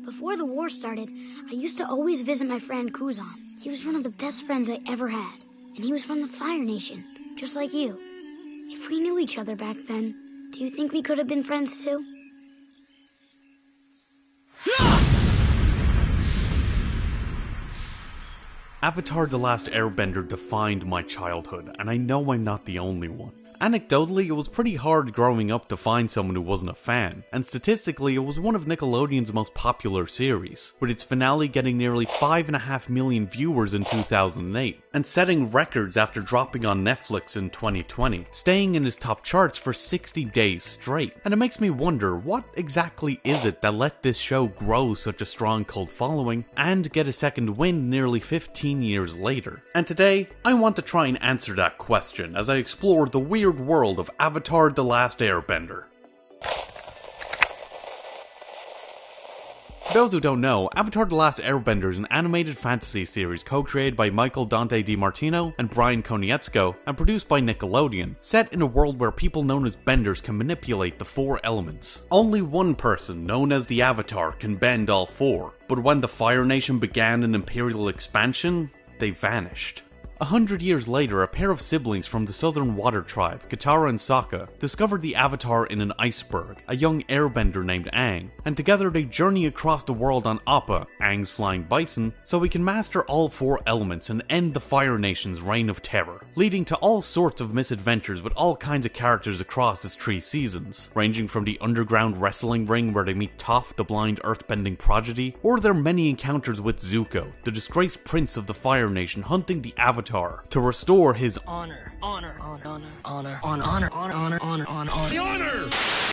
Before the war started, I used to always visit my friend Kuzan. He was one of the best friends I ever had, and he was from the Fire Nation, just like you. If we knew each other back then, do you think we could have been friends too? Avatar: The Last Airbender defined my childhood, and I know I'm not the only one. Anecdotally, it was pretty hard growing up to find someone who wasn't a fan, and statistically it was one of Nickelodeon's most popular series, with its finale getting nearly 5.5 million viewers in 2008, and setting records after dropping on Netflix in 2020, staying in its top charts for 60 days straight. And it makes me wonder, what exactly is it that let this show grow such a strong cult following, and get a second wind nearly 15 years later? And today, I want to try and answer that question as I explore the weird world of Avatar: The Last Airbender. For those who don't know, Avatar: The Last Airbender is an animated fantasy series co-created by Michael Dante DiMartino and Brian Konietzko, and produced by Nickelodeon, set in a world where people known as benders can manipulate the four elements. Only one person, known as the Avatar, can bend all four, but when the Fire Nation began an imperial expansion, they vanished. 100 years later, a pair of siblings from the Southern Water Tribe, Katara and Sokka, discovered the Avatar in an iceberg, a young airbender named Aang, and together they journey across the world on Appa, Aang's flying bison, so we can master all four elements and end the Fire Nation's reign of terror, leading to all sorts of misadventures with all kinds of characters across its 3 seasons, ranging from the underground wrestling ring where they meet Toph, the blind earthbending prodigy, or their many encounters with Zuko, the disgraced prince of the Fire Nation hunting the Avatar to restore his honor.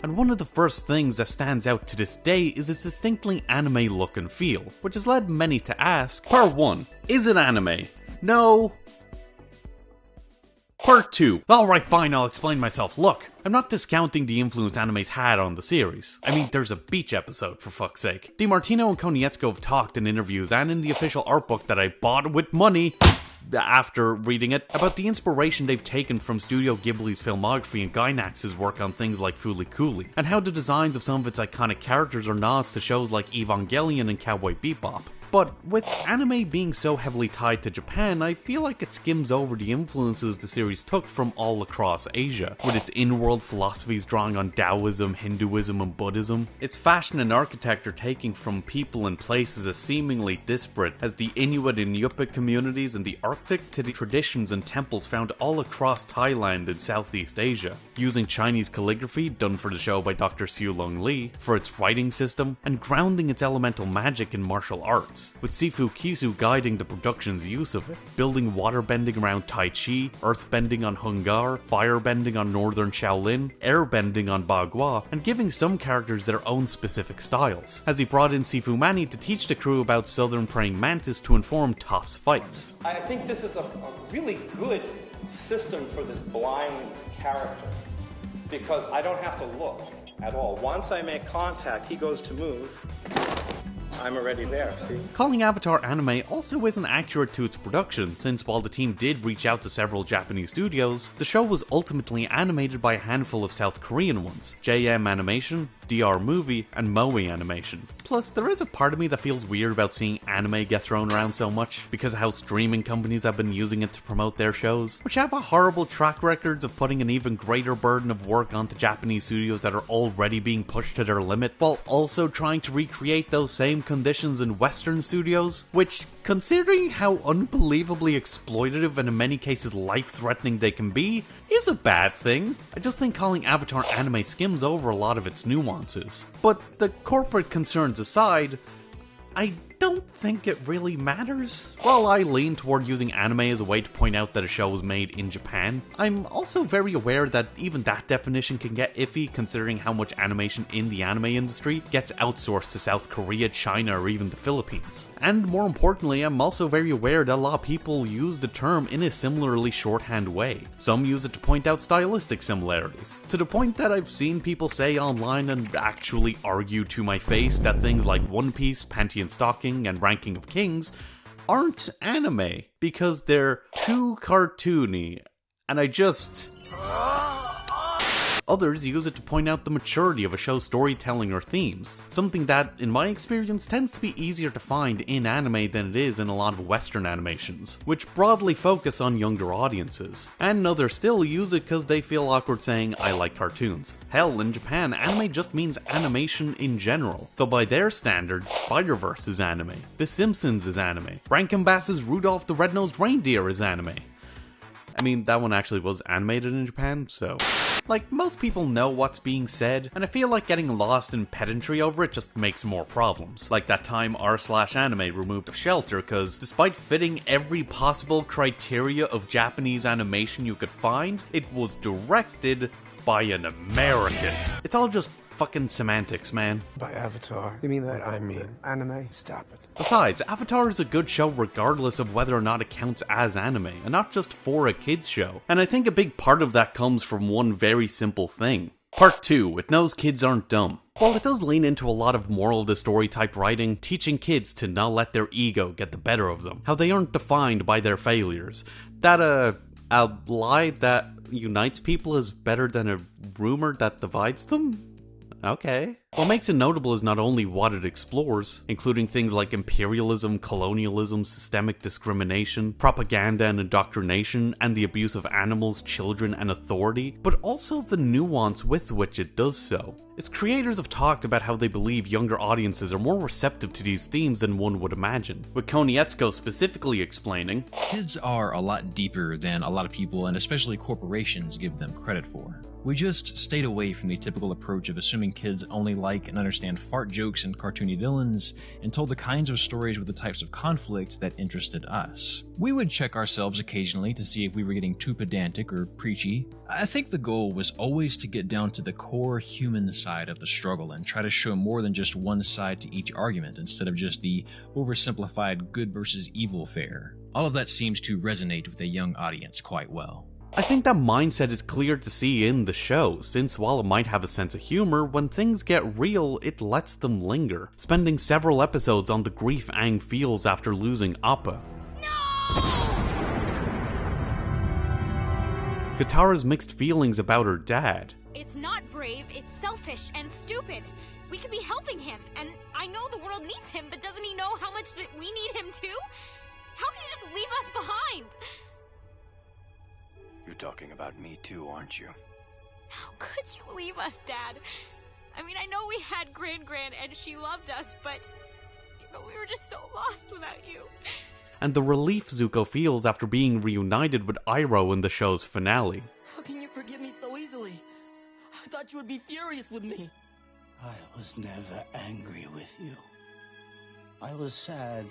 And one of the first things that stands out to this day is its distinctly anime look and feel, which has led many to ask, Part 1, is it anime? No. Part 2. Alright, fine, I'll explain myself. Look, I'm not discounting the influence anime's had on the series. I mean, there's a beach episode, for fuck's sake. DiMartino and Konietzko have talked in interviews and in the official art book that I bought with money after reading it, about the inspiration they've taken from Studio Ghibli's filmography and Gainax's work on things like Fooly Cooly, and how the designs of some of its iconic characters are nods to shows like Evangelion and Cowboy Bebop. But with anime being so heavily tied to Japan, I feel like it skims over the influences the series took from all across Asia, with its in-world philosophies drawing on Taoism, Hinduism, and Buddhism, its fashion and architecture taking from people and places as seemingly disparate as the Inuit and Yupik communities in the Arctic to the traditions and temples found all across Thailand and Southeast Asia, using Chinese calligraphy done for the show by Dr. Siu Lung Lee for its writing system, and grounding its elemental magic in martial arts, with Sifu Kisu guiding the production's use of it, building waterbending around Tai Chi, earthbending on Hungar, firebending on Northern Shaolin, airbending on Bagua, and giving some characters their own specific styles, as he brought in Sifu Mani to teach the crew about Southern Praying Mantis to inform Toph's fights. I think this is a really good system for this blind character, because I don't have to look at all. Once I make contact, he goes to move. I'm already there, see? Calling Avatar anime also isn't accurate to its production, since while the team did reach out to several Japanese studios, the show was ultimately animated by a handful of South Korean ones, JM Animation, DR Movie, and Moe Animation. Plus, there is a part of me that feels weird about seeing anime get thrown around so much, because of how streaming companies have been using it to promote their shows, which have a horrible track record of putting an even greater burden of work onto Japanese studios that are already being pushed to their limit, while also trying to recreate those same conditions in Western studios, which, considering how unbelievably exploitative and in many cases life-threatening they can be, is a bad thing. I just think calling Avatar anime skims over a lot of its nuances. But the corporate concerns aside, I don't think it really matters. While I lean toward using anime as a way to point out that a show was made in Japan, I'm also very aware that even that definition can get iffy considering how much animation in the anime industry gets outsourced to South Korea, China, or even the Philippines. And more importantly, I'm also very aware that a lot of people use the term in a similarly shorthand way. Some use it to point out stylistic similarities, to the point that I've seen people say online and actually argue to my face that things like One Piece, Panty and Stocking, and Ranking of Kings aren't anime because they're too cartoony, and I just... Others use it to point out the maturity of a show's storytelling or themes, something that, in my experience, tends to be easier to find in anime than it is in a lot of Western animations, which broadly focus on younger audiences. And others still use it because they feel awkward saying, I like cartoons. Hell, in Japan, anime just means animation in general, so by their standards, Spider-Verse is anime, The Simpsons is anime, Rankin Bass's Rudolph the Red-Nosed Reindeer is anime. I mean, that one actually was animated in Japan, so... Like, most people know what's being said, and I feel like getting lost in pedantry over it just makes more problems. Like that time r/anime removed Shelter, cause despite fitting every possible criteria of Japanese animation you could find, it was directed by an American. It's all just fucking semantics, man. By Avatar, you mean that I mean anime? Stop it. Besides, Avatar is a good show regardless of whether or not it counts as anime, and not just for a kids show. And I think a big part of that comes from one very simple thing. Part 2, it knows kids aren't dumb. While it does lean into a lot of moral of the story type writing, teaching kids to not let their ego get the better of them, how they aren't defined by their failures, that a lie that unites people is better than a rumor that divides them? Okay. What makes it notable is not only what it explores, including things like imperialism, colonialism, systemic discrimination, propaganda and indoctrination, and the abuse of animals, children, and authority, but also the nuance with which it does so. Its creators have talked about how they believe younger audiences are more receptive to these themes than one would imagine, with Konietzko specifically explaining, "Kids are a lot deeper than a lot of people, and especially corporations, give them credit for. We just stayed away from the typical approach of assuming kids only like and understand fart jokes and cartoony villains, and told the kinds of stories with the types of conflict that interested us. We would check ourselves occasionally to see if we were getting too pedantic or preachy. I think the goal was always to get down to the core human side of the struggle and try to show more than just one side to each argument, instead of just the oversimplified good versus evil fare. All of that seems to resonate with a young audience quite well." I think that mindset is clear to see in the show, since while it might have a sense of humor, when things get real, it lets them linger, spending several episodes on the grief Aang feels after losing Appa. No! Katara's mixed feelings about her dad. "It's not brave, it's selfish and stupid. We could be helping him, and I know the world needs him, but doesn't he know how much that we need him too? How can he just leave us behind?" You're talking about me too, aren't you? "How could you leave us, Dad? I mean, I know we had Gran and she loved us, but we were just so lost without you." And the relief Zuko feels after being reunited with Iroh in the show's finale. "How can you forgive me so easily? I thought you would be furious with me." "I was never angry with you. I was sad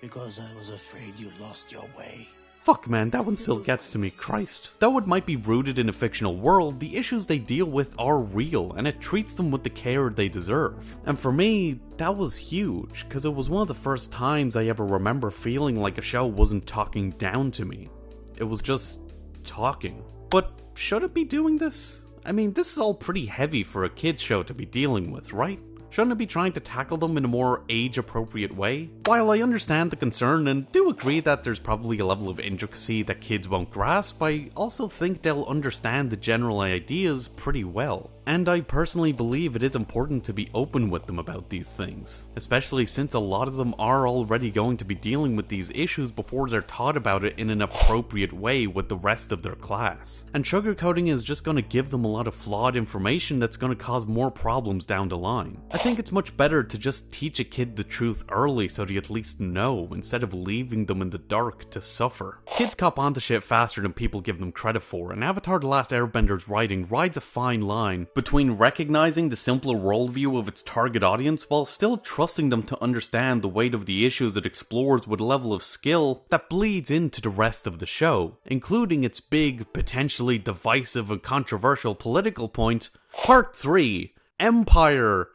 because I was afraid you lost your way." Fuck man, that one still gets to me, Christ. Though it might be rooted in a fictional world, the issues they deal with are real, and it treats them with the care they deserve. And for me, that was huge, because it was one of the first times I ever remember feeling like a show wasn't talking down to me. It was just talking. But should it be doing this? I mean, this is all pretty heavy for a kids show to be dealing with, right? Shouldn't it be trying to tackle them in a more age-appropriate way? While I understand the concern and do agree that there's probably a level of intricacy that kids won't grasp, I also think they'll understand the general ideas pretty well. And I personally believe it is important to be open with them about these things, especially since a lot of them are already going to be dealing with these issues before they're taught about it in an appropriate way with the rest of their class. And sugarcoating is just going to give them a lot of flawed information that's going to cause more problems down the line. I think it's much better to just teach a kid the truth early so they at least know, instead of leaving them in the dark to suffer. Kids cop onto shit faster than people give them credit for, and Avatar: The Last Airbender's writing rides a fine line between recognizing the simpler worldview of its target audience while still trusting them to understand the weight of the issues it explores with a level of skill that bleeds into the rest of the show, including its big, potentially divisive and controversial political point, Part 3, Empire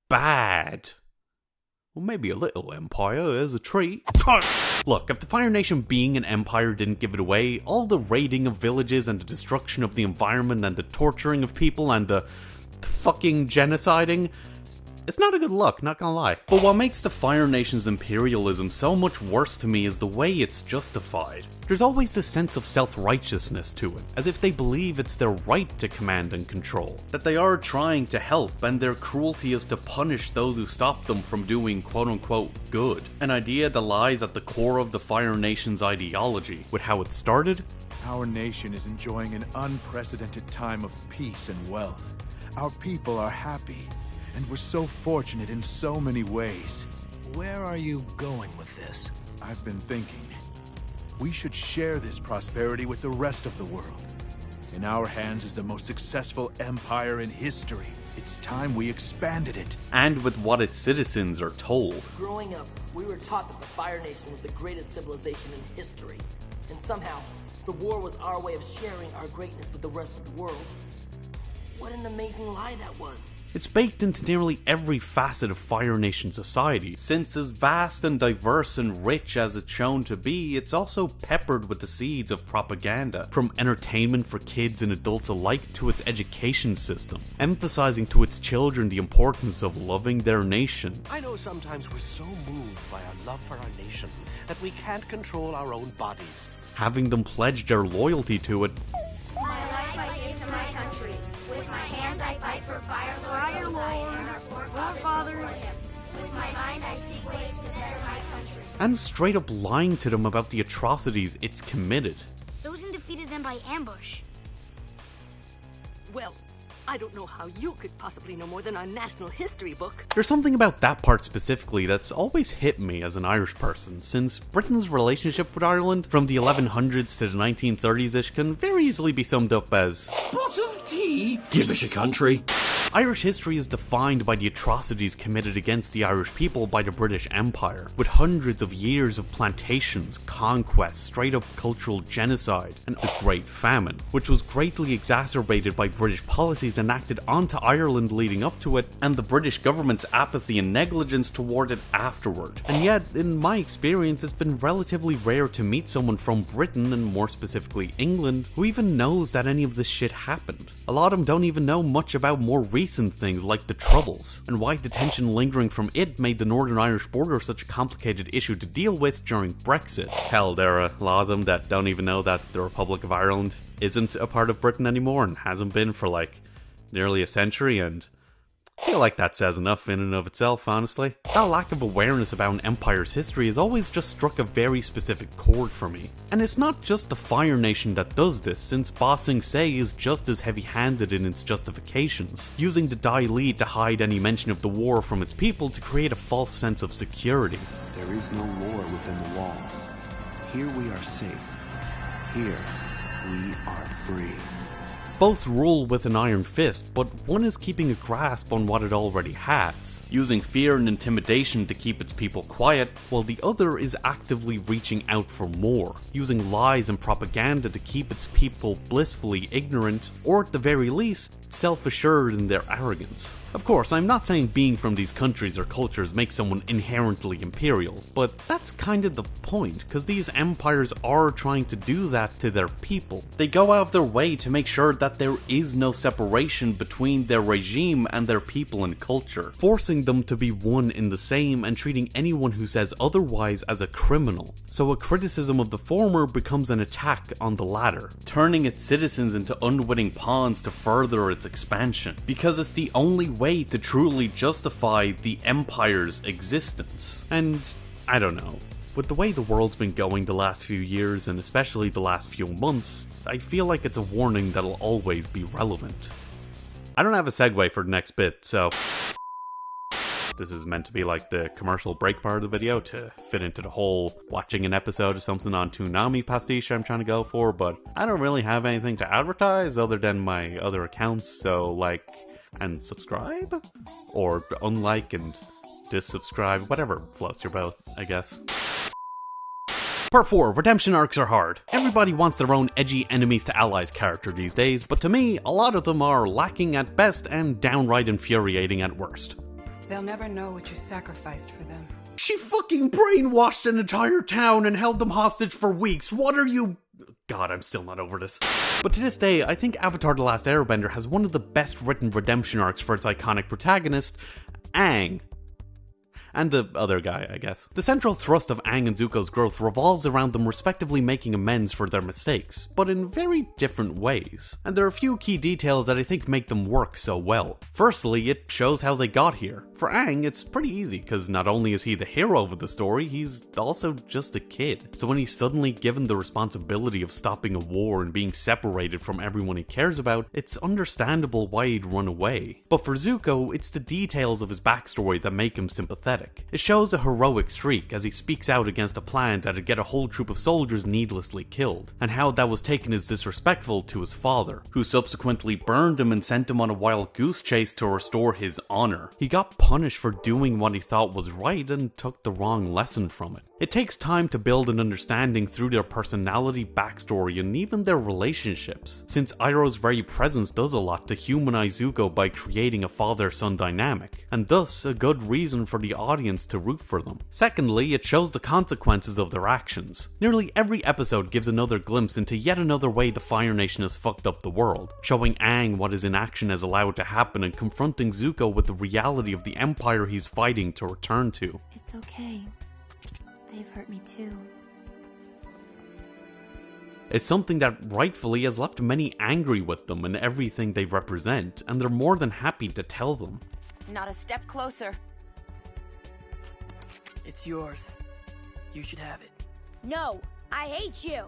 bad. Well, maybe a little empire as a treat. Look, if the Fire Nation being an empire didn't give it away, all the raiding of villages and the destruction of the environment and the torturing of people and the fucking genociding, It's not a good look, not gonna lie. But what makes the Fire Nation's imperialism so much worse to me is the way it's justified. There's always this sense of self-righteousness to it, as if they believe it's their right to command and control, that they are trying to help, and their cruelty is to punish those who stop them from doing quote-unquote good. An idea that lies at the core of the Fire Nation's ideology. With how it started, our nation is enjoying an unprecedented time of peace and wealth. Our people are happy, and we're so fortunate in so many ways. Where are you going with this? I've been thinking. We should share this prosperity with the rest of the world. In our hands is the most successful empire in history. It's time we expanded it. And with what its citizens are told. Growing up, we were taught that the Fire Nation was the greatest civilization in history. And somehow, the war was our way of sharing our greatness with the rest of the world. What an amazing lie that was. It's baked into nearly every facet of Fire Nation society. Since as vast and diverse and rich as it's shown to be, it's also peppered with the seeds of propaganda, from entertainment for kids and adults alike to its education system, emphasizing to its children the importance of loving their nation. I know sometimes we're so moved by our love for our nation that we can't control our own bodies. Having them pledge their loyalty to it. My life I give to my country. With my hands I fight for Fire Lord and our forefathers. With my mind I seek ways to better my country. And straight up lying to them about the atrocities it's committed. Zyan defeated them by ambush. Well, I don't know how you could possibly know more than our national history book. There's something about that part specifically that's always hit me as an Irish person, since Britain's relationship with Ireland from the 1100s to the 1930s-ish can very easily be summed up as spot of tea? Give us your country. Irish history is defined by the atrocities committed against the Irish people by the British Empire, with hundreds of years of plantations, conquests, straight-up cultural genocide, and the Great Famine, which was greatly exacerbated by British policies enacted onto Ireland leading up to it, and the British government's apathy and negligence toward it afterward. And yet, in my experience, it's been relatively rare to meet someone from Britain, and more specifically England, who even knows that any of this shit happened. A lot of them don't even know much about more recent things like the Troubles, and why the tension lingering from it made the Northern Irish border such a complicated issue to deal with during Brexit. Hell, there are a lot of them that don't even know that the Republic of Ireland isn't a part of Britain anymore and hasn't been for like nearly a century, and I feel like that says enough in and of itself, honestly. That lack of awareness about an empire's history has always just struck a very specific chord for me. And it's not just the Fire Nation that does this, since Ba Sing Se is just as heavy-handed in its justifications, using the Dai Li to hide any mention of the war from its people to create a false sense of security. There is no war within the walls. Here we are safe. Here we are free. Both rule with an iron fist, but one is keeping a grasp on what it already has, using fear and intimidation to keep its people quiet, while the other is actively reaching out for more, using lies and propaganda to keep its people blissfully ignorant, or at the very least, self-assured in their arrogance. Of course, I'm not saying being from these countries or cultures makes someone inherently imperial, but that's kind of the point, because these empires are trying to do that to their people. They go out of their way to make sure that there is no separation between their regime and their people and culture, forcing them to be one in the same and treating anyone who says otherwise as a criminal. So a criticism of the former becomes an attack on the latter, turning its citizens into unwitting pawns to further its expansion, because it's the only way to truly justify the empire's existence. And I don't know, with the way the world's been going the last few years, and especially the last few months, I feel like it's a warning that'll always be relevant. I don't have a segue for the next bit, so this is meant to be like the commercial break part of the video to fit into the whole watching an episode of something on Toonami pastiche I'm trying to go for, but I don't really have anything to advertise other than my other accounts, so like and subscribe? Or unlike and dissubscribe, whatever floats your boat, I guess. Part 4, redemption arcs are hard. Everybody wants their own edgy enemies to allies character these days, but to me, a lot of them are lacking at best and downright infuriating at worst. They'll never know what you sacrificed for them. She fucking brainwashed an entire town and held them hostage for weeks. What are you... God, I'm still not over this. But to this day, I think Avatar: The Last Airbender has one of the best written redemption arcs for its iconic protagonist, Aang. And the other guy, I guess. The central thrust of Aang and Zuko's growth revolves around them respectively making amends for their mistakes, but in very different ways. And there are a few key details that I think make them work so well. Firstly, it shows how they got here. For Aang, it's pretty easy, because not only is he the hero of the story, he's also just a kid. So when he's suddenly given the responsibility of stopping a war and being separated from everyone he cares about, it's understandable why he'd run away. But for Zuko, it's the details of his backstory that make him sympathetic. It shows a heroic streak as he speaks out against a plan that'd get a whole troop of soldiers needlessly killed, and how that was taken as disrespectful to his father, who subsequently burned him and sent him on a wild goose chase to restore his honor. He got punished for doing what he thought was right and took the wrong lesson from it. It takes time to build an understanding through their personality, backstory, and even their relationships, since Iroh's very presence does a lot to humanize Zuko by creating a father-son dynamic, and thus a good reason for the audience to root for them. Secondly, it shows the consequences of their actions. Nearly every episode gives another glimpse into yet another way the Fire Nation has fucked up the world, showing Aang what his inaction has allowed to happen and confronting Zuko with the reality of the empire he's fighting to return to. It's okay. They've hurt me too. It's something that rightfully has left many angry with them and everything they represent, and they're more than happy to tell them. Not a step closer. It's yours. You should have it. No, I hate you.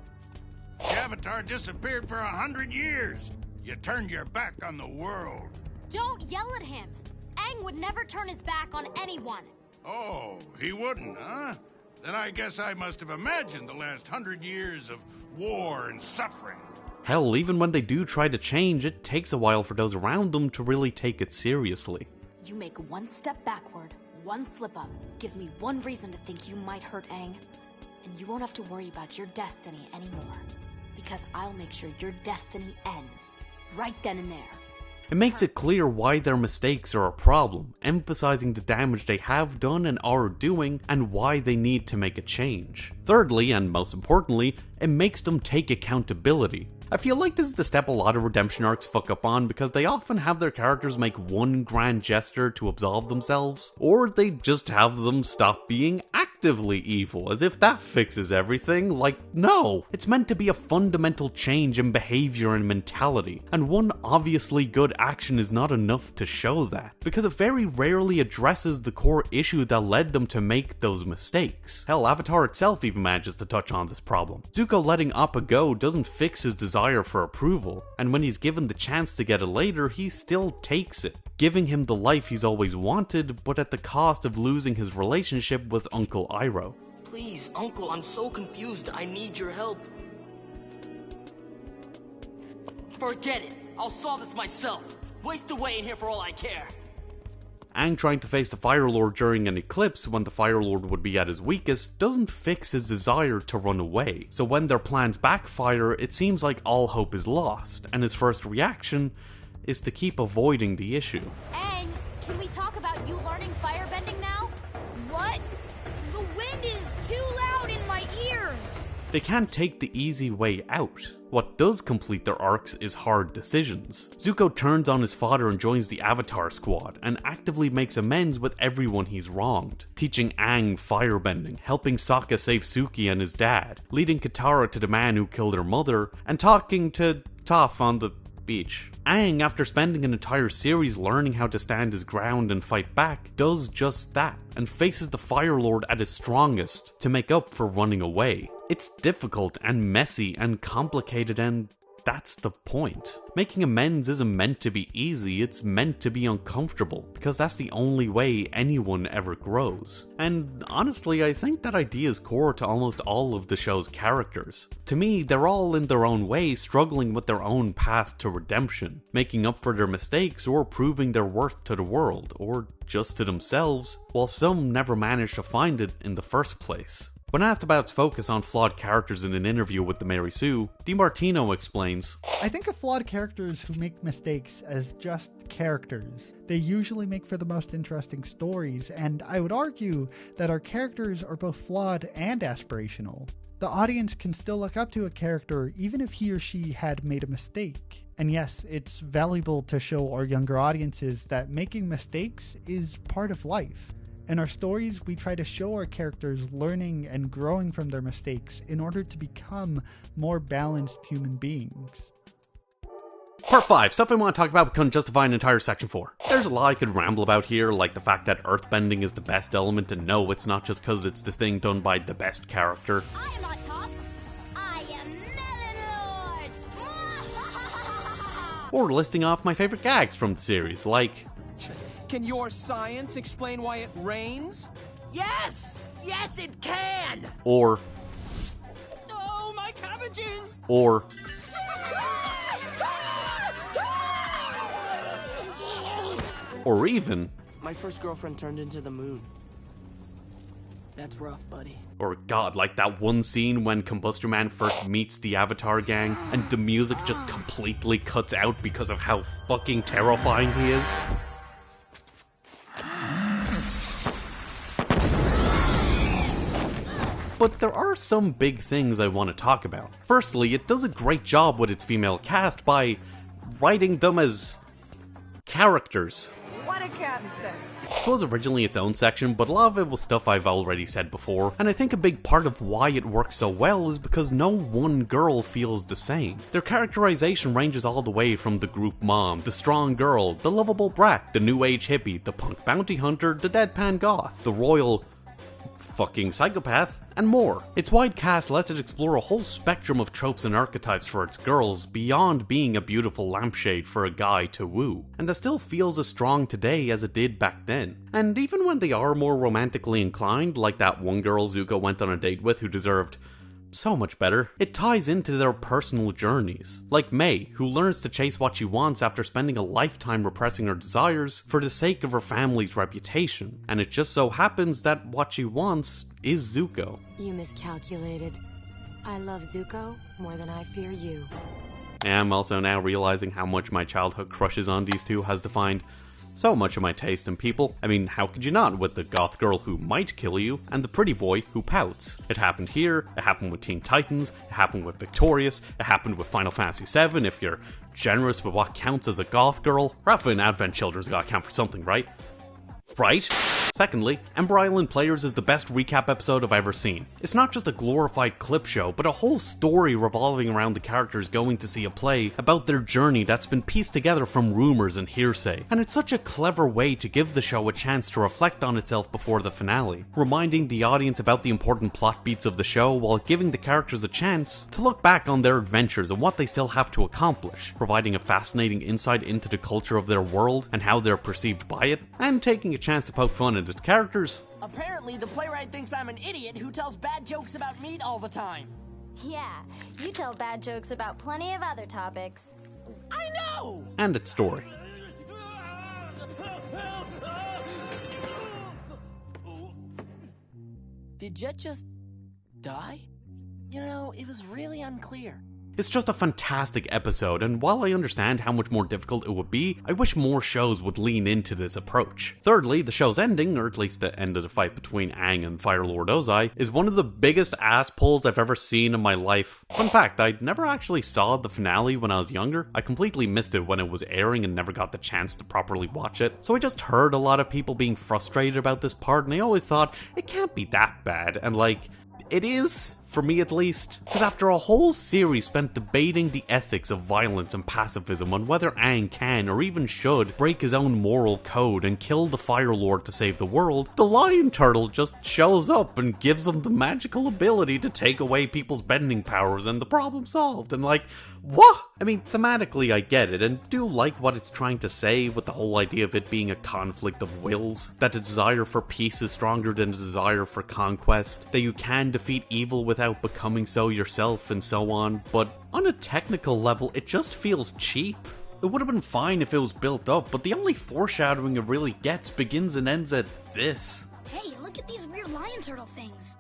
The Avatar disappeared for 100 years. You turned your back on the world. Don't yell at him. Aang would never turn his back on anyone. Oh, he wouldn't, huh? Then I guess I must have imagined the last 100 years of war and suffering. Hell, even when they do try to change, it takes a while for those around them to really take it seriously. You make one step backward, one slip up, give me one reason to think you might hurt Aang, and you won't have to worry about your destiny anymore. Because I'll make sure your destiny ends, right then and there. It makes it clear why their mistakes are a problem, emphasizing the damage they have done and are doing, and why they need to make a change. Thirdly, and most importantly, it makes them take accountability. I feel like this is the step a lot of redemption arcs fuck up on because they often have their characters make one grand gesture to absolve themselves, or they just have them stop being actively evil, as if that fixes everything. Like, no! It's meant to be a fundamental change in behavior and mentality, and one obviously good action is not enough to show that, because it very rarely addresses the core issue that led them to make those mistakes. Hell, Avatar itself even manages to touch on this problem. Zuko letting Appa go doesn't fix his desire for approval, and when he's given the chance to get it later, he still takes it, giving him the life he's always wanted, but at the cost of losing his relationship with Uncle Iroh. Please, Uncle, I'm so confused. I need your help. Forget it. I'll solve this myself. Waste away in here for all I care. Aang trying to face the Fire Lord during an eclipse when the Fire Lord would be at his weakest doesn't fix his desire to run away, so when their plans backfire, it seems like all hope is lost, and his first reaction is to keep avoiding the issue. Aang, can we talk about you learning firebending now? What? The wind is too loud in my ears. They can't take the easy way out. What does complete their arcs is hard decisions. Zuko turns on his father and joins the Avatar squad, and actively makes amends with everyone he's wronged, teaching Aang firebending, helping Sokka save Suki and his dad, leading Katara to the man who killed her mother, and talking to Toph on the beach. Aang, after spending an entire series learning how to stand his ground and fight back, does just that, and faces the Fire Lord at his strongest to make up for running away. It's difficult and messy and complicated, and that's the point. Making amends isn't meant to be easy, it's meant to be uncomfortable, because that's the only way anyone ever grows. And honestly, I think that idea is core to almost all of the show's characters. To me, they're all in their own way struggling with their own path to redemption, making up for their mistakes or proving their worth to the world, or just to themselves, while some never manage to find it in the first place. When asked about its focus on flawed characters in an interview with the Mary Sue, DiMartino explains, I think of flawed characters who make mistakes as just characters. They usually make for the most interesting stories, and I would argue that our characters are both flawed and aspirational. The audience can still look up to a character even if he or she had made a mistake. And yes, it's valuable to show our younger audiences that making mistakes is part of life. In our stories, we try to show our characters learning and growing from their mistakes in order to become more balanced human beings. Part 5, stuff I want to talk about but couldn't justify an entire section for. There's a lot I could ramble about here, like the fact that earthbending is the best element, and no, it's not just because it's the thing done by the best character. I am on top. I am Melon Lord. Or listing off my favorite gags from the series, like... Can your science explain why it rains? Yes! Yes, it can! Or... Oh, my cabbages! Or... Or even... My first girlfriend turned into the moon. That's rough, buddy. Or god, like that one scene when Combustor Man first meets the Avatar gang, and the music just completely cuts out because of how fucking terrifying he is. But there are some big things I want to talk about. Firstly, it does a great job with its female cast by writing them as characters. What a captain said. This was originally its own section, but a lot of it was stuff I've already said before, and I think a big part of why it works so well is because no one girl feels the same. Their characterization ranges all the way from the group mom, the strong girl, the lovable brat, the new age hippie, the punk bounty hunter, the deadpan goth, the royal... fucking psychopath, and more. Its wide cast lets it explore a whole spectrum of tropes and archetypes for its girls, beyond being a beautiful lampshade for a guy to woo, and that still feels as strong today as it did back then. And even when they are more romantically inclined, like that one girl Zuko went on a date with who deserved so much better, it ties into their personal journeys. Like May, who learns to chase what she wants after spending a lifetime repressing her desires for the sake of her family's reputation. And it just so happens that what she wants is Zuko. You miscalculated. I love Zuko more than I fear you. I'm also now realizing how much my childhood crushes on these two has defined so much of my taste in people. I mean, how could you not, with the goth girl who might kill you, and the pretty boy who pouts? It happened here, it happened with Teen Titans, it happened with Victorious, it happened with Final Fantasy VII, if you're generous with what counts as a goth girl. Rafa and Advent Children's gotta count for something, right? Right? Secondly, Ember Island Players is the best recap episode I've ever seen. It's not just a glorified clip show, but a whole story revolving around the characters going to see a play about their journey that's been pieced together from rumors and hearsay. And it's such a clever way to give the show a chance to reflect on itself before the finale, reminding the audience about the important plot beats of the show while giving the characters a chance to look back on their adventures and what they still have to accomplish, providing a fascinating insight into the culture of their world and how they're perceived by it, and taking a chance to poke fun at its characters. Apparently, the playwright thinks I'm an idiot who tells bad jokes about meat all the time. Yeah, you tell bad jokes about plenty of other topics. I know! And its story. Did Jet just die? You know, it was really unclear. It's just a fantastic episode, and while I understand how much more difficult it would be, I wish more shows would lean into this approach. Thirdly, the show's ending, or at least the end of the fight between Aang and Fire Lord Ozai, is one of the biggest ass pulls I've ever seen in my life. Fun fact, I never actually saw the finale when I was younger. I completely missed it when it was airing and never got the chance to properly watch it. So I just heard a lot of people being frustrated about this part, and I always thought, it can't be that bad, and like, it is. For me at least. Because after a whole series spent debating the ethics of violence and pacifism on whether Aang can or even should break his own moral code and kill the Fire Lord to save the world, the Lion Turtle just shows up and gives him the magical ability to take away people's bending powers and the problem solved. And like, what? I mean, thematically I get it and do like what it's trying to say with the whole idea of it being a conflict of wills, that the desire for peace is stronger than the desire for conquest, that you can defeat evil without becoming so yourself and so on, but on a technical level it just feels cheap. It would have been fine if it was built up, but the only foreshadowing it really gets begins and ends at this. Hey, look at these weird lion turtle things.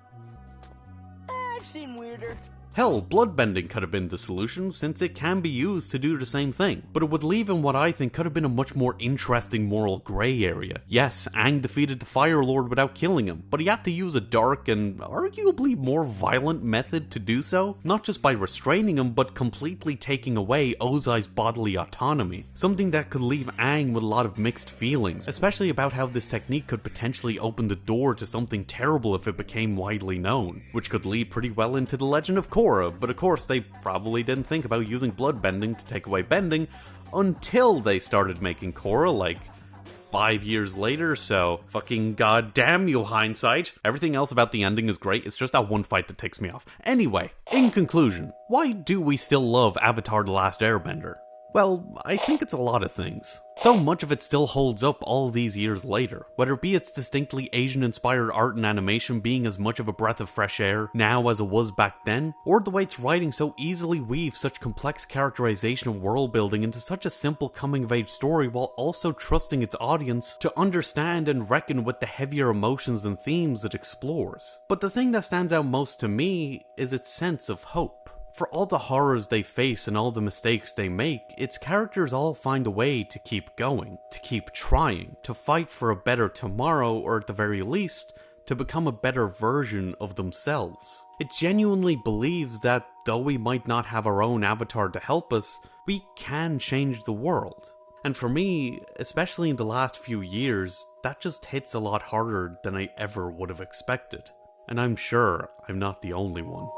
I've seen weirder. Hell, bloodbending could have been the solution, since it can be used to do the same thing, but it would leave in what I think could have been a much more interesting moral grey area. Yes, Aang defeated the Fire Lord without killing him, but he had to use a dark and arguably more violent method to do so, not just by restraining him, but completely taking away Ozai's bodily autonomy, something that could leave Aang with a lot of mixed feelings, especially about how this technique could potentially open the door to something terrible if it became widely known, which could lead pretty well into the legend of Korra, but of course they probably didn't think about using bloodbending to take away bending until they started making Korra, like 5 years later, so fucking goddamn you, hindsight. Everything else about the ending is great, it's just that one fight that ticks me off. Anyway, in conclusion, why do we still love Avatar: The Last Airbender? Well, I think it's a lot of things. So much of it still holds up all these years later, whether it be its distinctly Asian-inspired art and animation being as much of a breath of fresh air now as it was back then, or the way its writing so easily weaves such complex characterization and world building into such a simple coming-of-age story while also trusting its audience to understand and reckon with the heavier emotions and themes it explores. But the thing that stands out most to me is its sense of hope. For all the horrors they face and all the mistakes they make, its characters all find a way to keep going, to keep trying, to fight for a better tomorrow, or at the very least, to become a better version of themselves. It genuinely believes that though we might not have our own avatar to help us, we can change the world. And for me, especially in the last few years, that just hits a lot harder than I ever would have expected. And I'm sure I'm not the only one.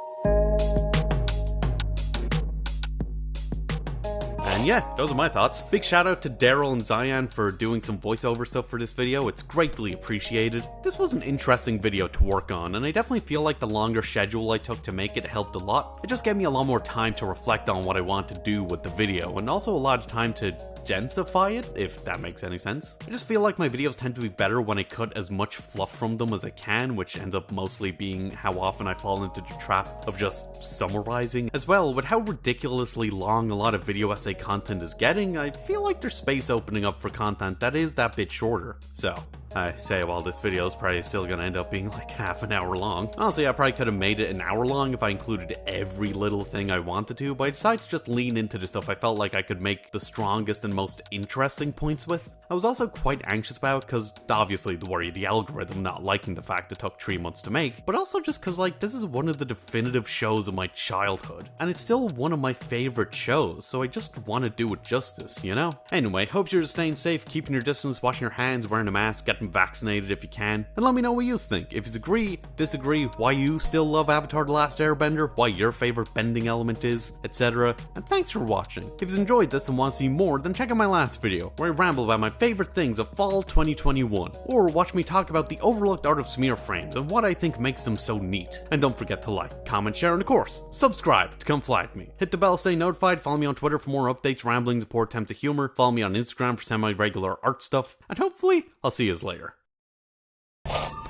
And yeah, those are my thoughts. Big shout out to Daryl and Zyan for doing some voiceover stuff for this video, it's greatly appreciated. This was an interesting video to work on, and I definitely feel like the longer schedule I took to make it helped a lot. It just gave me a lot more time to reflect on what I want to do with the video, and also a lot of time to densify it, if that makes any sense. I just feel like my videos tend to be better when I cut as much fluff from them as I can, which ends up mostly being how often I fall into the trap of just summarizing. As well, with how ridiculously long a lot of video essay content is getting, I feel like there's space opening up for content that is that bit shorter. So, I say while this video is probably still gonna end up being like half an hour long. Honestly, I probably could have made it an hour long if I included every little thing I wanted to, but I decided to just lean into the stuff I felt like I could make the strongest and most interesting points with. I was also quite anxious about, because obviously the worry of the algorithm not liking the fact it took 3 months to make, but also just because like this is one of the definitive shows of my childhood, and it's still one of my favorite shows, so I just want to do it justice, you know? Anyway, hope you're staying safe, keeping your distance, washing your hands, wearing a mask, getting vaccinated if you can, and let me know what you think. If you agree, disagree, why you still love Avatar: The Last Airbender, why your favorite bending element is, etc. And thanks for watching. If you enjoyed this and want to see more, then check out my last video, where I ramble about my favorite things of fall 2021, or watch me talk about the overlooked art of smear frames and what I think makes them so neat. And don't forget to like, comment, share, and of course, subscribe to come fly at me. Hit the bell to stay notified, follow me on Twitter for more updates, ramblings, and poor attempts at humor, follow me on Instagram for semi-regular art stuff, and hopefully, I'll see you later.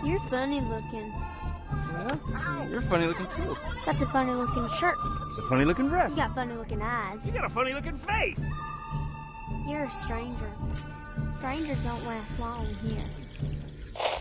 You're funny looking. Yeah, you're funny looking too. That's a funny looking shirt. It's a funny looking dress. You got funny looking eyes. You got a funny looking face. You're a stranger. Strangers don't last long here.